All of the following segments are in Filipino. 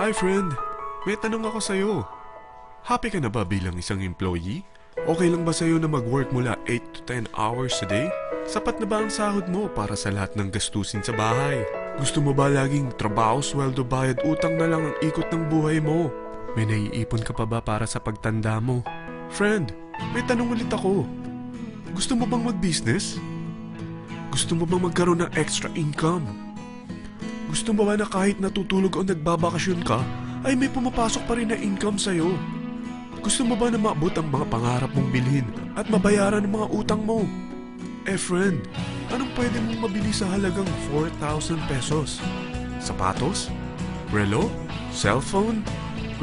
Hi friend, may tanong ako sa'yo. Happy ka na ba bilang isang employee? Okay lang ba sa'yo na mag-work mula 8 to 10 hours a day? Sapat na ba ang sahod mo para sa lahat ng gastusin sa bahay? Gusto mo ba laging trabaho, sweldo, bayad, utang na lang ang ikot ng buhay mo? May naiipon ka pa ba para sa pagtanda mo? Friend, may tanong ulit ako. Gusto mo bang mag-business? Gusto mo bang magkaroon ng extra income? Gusto mo ba na kahit natutulog o nagbabakasyon ka, ay may pumapasok pa rin na income sa'yo? Gusto mo ba na maabot ang mga pangarap mong bilhin at mabayaran ang mga utang mo? Eh friend, anong pwede mong mabili sa halagang 4,000 pesos? Sapatos? Relo? Cellphone?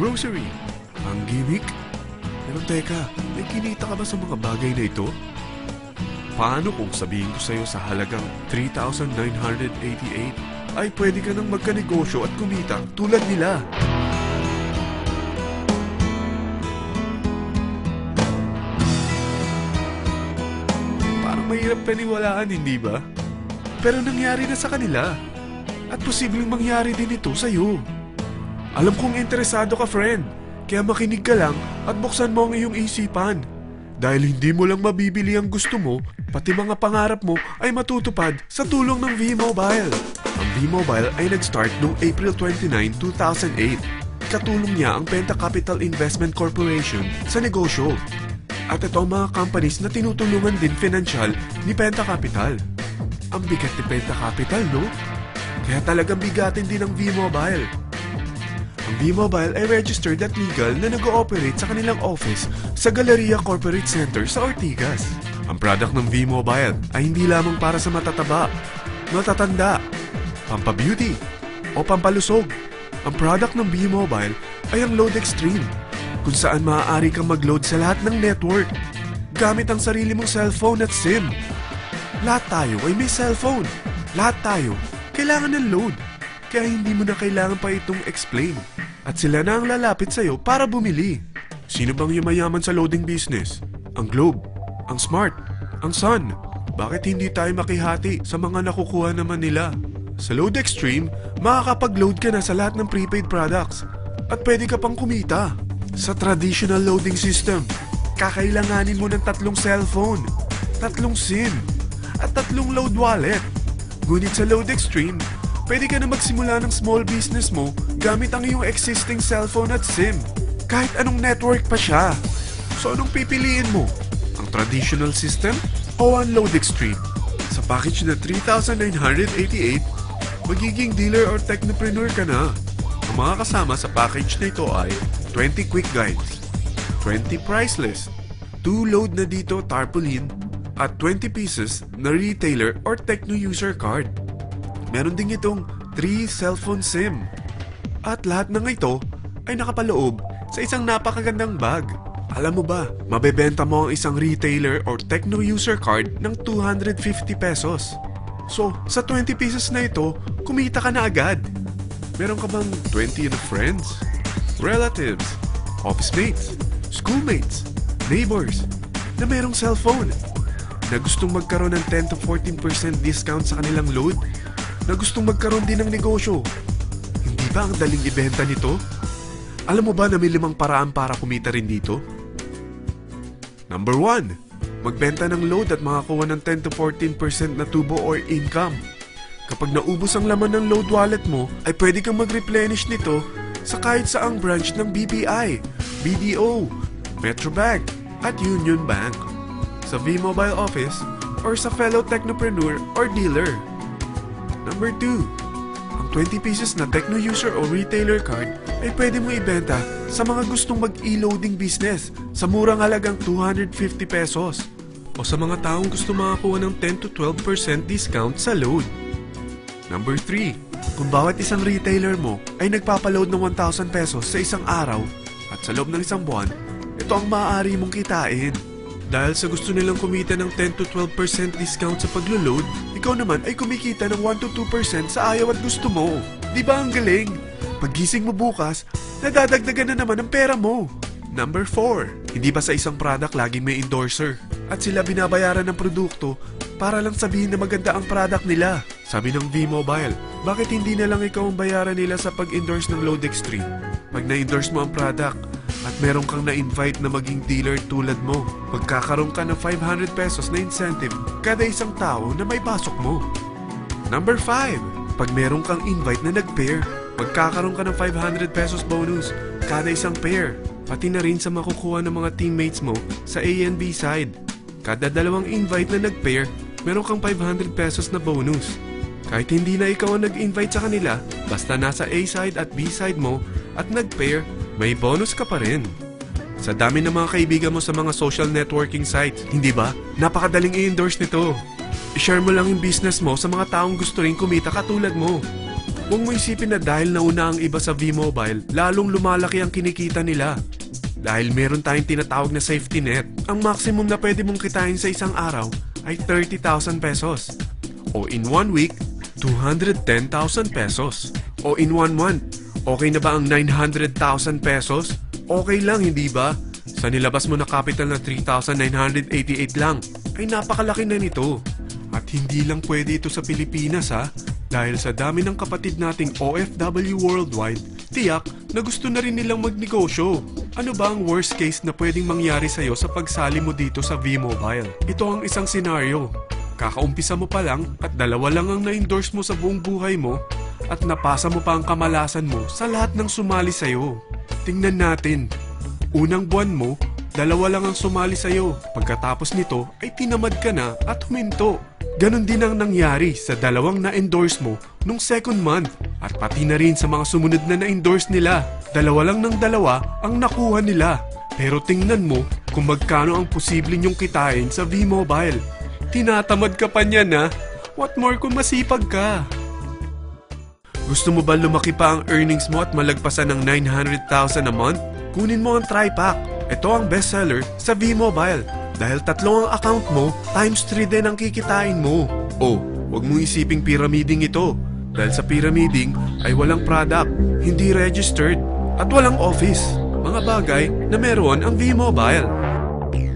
Grocery? Ang gimmick? Pero teka, may kinita ka ba sa mga bagay na ito? Paano kung sabihin ko sa'yo sa halagang 3,988 ay pwede ka nang magkanegosyo at kumita tulad nila? Parang mahirap paniwalaan, hindi ba? Pero nangyari na sa kanila. At posibleng mangyari din ito sa'yo. Alam kong interesado ka, friend. Kaya makinig ka lang at buksan mo ang iyong isipan. Dahil hindi mo lang mabibili ang gusto mo, pati mga pangarap mo ay matutupad sa tulong ng V-Mobile. Ang V-Mobile ay nag-start noong April 29, 2008. Katulong niya ang Penta Capital Investment Corporation sa negosyo. At ito ang mga companies na tinutulungan din financial ni Penta Capital. Ang bigat ni Penta Capital, no? Kaya talagang bigatin din ang V-Mobile. Ang V-Mobile ay registered at legal na nag-ooperate sa kanilang office sa Galleria Corporate Center sa Ortigas. Ang product ng V-Mobile ay hindi lamang para sa matataba, matatanda, pampabeauty, o pampalusog. Ang product ng V-Mobile ay ang Load Extreme, kung saan maaari kang mag-load sa lahat ng network gamit ang sarili mong cellphone at SIM. Lahat tayo ay may cellphone. Lahat tayo kailangan ng load. Kaya hindi mo na kailangan pa itong explain. At sila na ang lalapit sa'yo para bumili. Sino bang yumayaman sa loading business? Ang Globe, ang Smart, ang Sun. Bakit hindi tayo makihati sa mga nakukuha naman nila? Sa Load Extreme, makakapag-load ka na sa lahat ng prepaid products. At pwede ka pang kumita. Sa traditional loading system, kakailanganin mo ng 3 cellphone, 3 SIM, at 3 load wallet. Ngunit sa Load Extreme, pwede ka na magsimula ng small business mo gamit ang iyong existing cellphone at SIM. Kahit anong network pa siya. So anong pipiliin mo? Ang traditional system o ang Load Extreme? Sa package na 3,988, magiging dealer or technopreneur ka na. Ang mga kasama sa package na ito ay 20 quick guides, 20 price list, 2 load na dito tarpaulin, at 20 pieces na retailer or techno user card. Meron din itong 3 cellphone SIM. At lahat ng ito ay nakapaloob sa isang napakagandang bag. Alam mo ba, mabebenta mo ang isang retailer or techno user card ng 250 pesos. So, sa 20 pieces na ito, kumita ka na agad. Meron ka bang 20 na friends, relatives, office mates, schoolmates, neighbors na merong cellphone na gustong magkaroon ng 10 to 14% discount sa kanilang load? Na gustong magkaroon din ng negosyo? Hindi ba ang daling ibenta nito? Alam mo ba na may 5 paraan para kumita rin dito? Number 1, magbenta ng load at makakuha ng 10 to 14% na tubo or income. Kapag naubos ang laman ng load wallet mo, ay pwede kang mag-replenish nito sa kahit saang branch ng BPI, BDO, Metrobank, at Union Bank, sa V-Mobile office, or sa fellow technopreneur or dealer. Number 2, ang 20 pieces na techno user o retailer card ay pwede mo ibenta sa mga gustong mag-e-loading business sa murang halagang 250 pesos o sa mga taong gusto makakuha ng 10 to 12% discount sa load. Number 3, kung bawat isang retailer mo ay nagpapaload ng 1,000 pesos sa isang araw at sa loob ng isang buwan, ito ang maaari mong kitain. Dahil sa gusto nilang kumita ng 10 to 12% discount sa paglo-load, ikaw naman ay kumikita ng 1 to 2% sa ayaw at gusto mo. Di ba ang galing? Paggising mo bukas, nadadagdagan na naman ang pera mo. Number 4, hindi ba sa isang product laging may endorser? At sila binabayaran ng produkto para lang sabihin na maganda ang product nila. Sabi ng V-Mobile, bakit hindi na lang ikaw ang bayaran nila sa pag-endorse ng Load Extreme? Pag na-endorse mo ang product at meron kang na-invite na maging dealer tulad mo, magkakaroon ka ng 500 pesos na incentive kada isang tao na may pasok mo. Number 5. Pag meron kang invite na nag-pair, magkakaroon ka ng 500 pesos bonus kada isang pair, pati na rin sa makukuha ng mga teammates mo sa A and B side. Kada dalawang invite na nag-pair, meron kang 500 pesos na bonus. Kahit hindi na ikaw ang nag-invite sa kanila, basta nasa A side at B side mo at nag-pair, may bonus ka pa rin. Sa dami ng mga kaibigan mo sa mga social networking sites, hindi ba? Napakadaling i-endorse nito. I-share mo lang yung business mo sa mga taong gusto rin kumita katulad mo. Huwag mo isipin na dahil nauna ang iba sa V-Mobile, lalong lumalaki ang kinikita nila. Dahil meron tayong tinatawag na safety net, ang maximum na pwede mong kitain sa isang araw ay 30,000 pesos. O in 1 week, 210,000 pesos. O in 1 month, okay na ba ang 900,000 pesos? Okay lang, hindi ba? Sa nilabas mo na capital na 3,988 lang, ay napakalaki na nito. At hindi lang pwede ito sa Pilipinas ha, dahil sa dami ng kapatid nating OFW worldwide, tiyak na gusto na rin nilang magnegosyo. Ano ba ang worst case na pwedeng mangyari sa'yo sa pagsali mo dito sa V-Mobile? Ito ang isang senaryo. Kakaumpisa mo pa lang at dalawa lang ang na-endorse mo sa buong buhay mo at napasa mo pa ang kamalasan mo sa lahat ng sumali sa'yo. Tingnan natin. Unang buwan mo, dalawa lang ang sumali sa'yo. Pagkatapos nito ay tinamad ka na at huminto. Ganon din ang nangyari sa dalawang na-endorse mo nung second month at pati na rin sa mga sumunod na na-endorse nila. Dalawa lang ng dalawa ang nakuha nila. Pero tingnan mo kung magkano ang posible nyong kitain sa V-Mobile. Tinatamad ka pa niyan ha? What more kung masipag ka? Gusto mo ba lumaki pa ang earnings mo at malagpasan ng 900,000 a month? Kunin mo ang TriPack. Ito ang bestseller sa V-Mobile. Dahil 3 ang account mo, times 3 din ang kikitain mo. Oh, wag mong isiping pyramiding ito. Dahil sa pyramiding ay walang product, hindi registered, at walang office. Mga bagay na meron ang V-Mobile.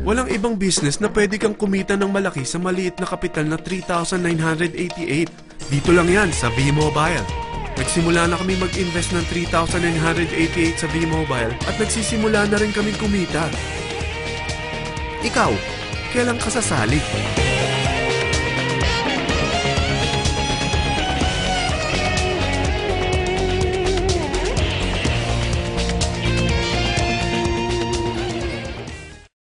Walang ibang business na pwede kang kumita ng malaki sa maliit na kapital na 3,988. Dito lang yan sa V-Mobile. Nagsimula na kami mag-invest ng 3,988 sa V-Mobile at nagsisimula na rin kaming kumita. Ikaw, kailan ka sasali?